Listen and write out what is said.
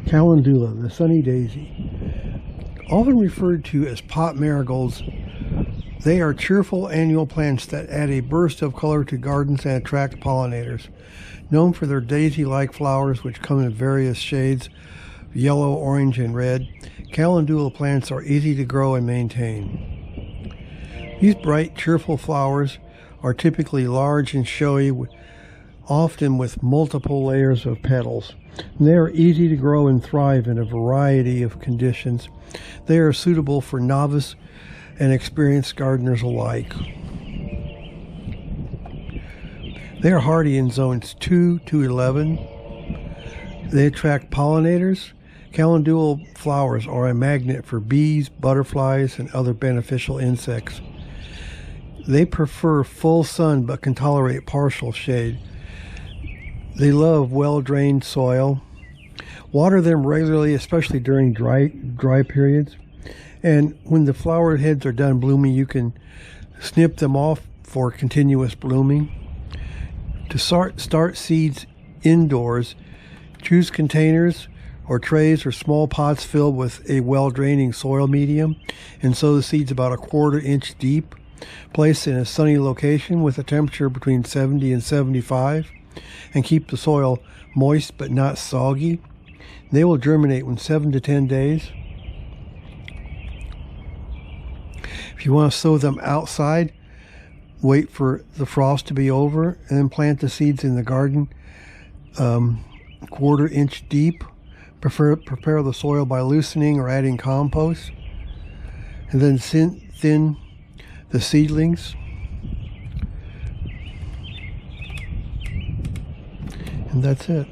Calendula, the sunny daisy. Often referred to as pot marigolds, they are cheerful annual plants that add a burst of color to gardens and attract pollinators. Known for their daisy-like flowers, which come in various shades, yellow, orange, and red, calendula plants are easy to grow and maintain. These bright, cheerful flowers are typically large and showy, often with multiple layers of petals. They are easy to grow and thrive in a variety of conditions. They are suitable for novice and experienced gardeners alike. They are hardy in zones 2 to 11. They attract pollinators. Calendula flowers are a magnet for bees, butterflies, and other beneficial insects. They prefer full sun but can tolerate partial shade. They love well-drained soil. Water them regularly, especially during dry periods. And when the flower heads are done blooming, you can snip them off for continuous blooming. To start seeds indoors, choose containers or trays or small pots filled with a well-draining soil medium and sow the seeds about a 1/4 inch deep. Place in a sunny location with a temperature between 70 and 75 and keep the soil moist but not soggy. They will germinate in 7 to 10 days. If you want to sow them outside, wait for the frost to be over and then plant the seeds in the garden 1/4 inch deep. Prepare the soil by loosening or adding compost, and then thin the seedlings. And that's it.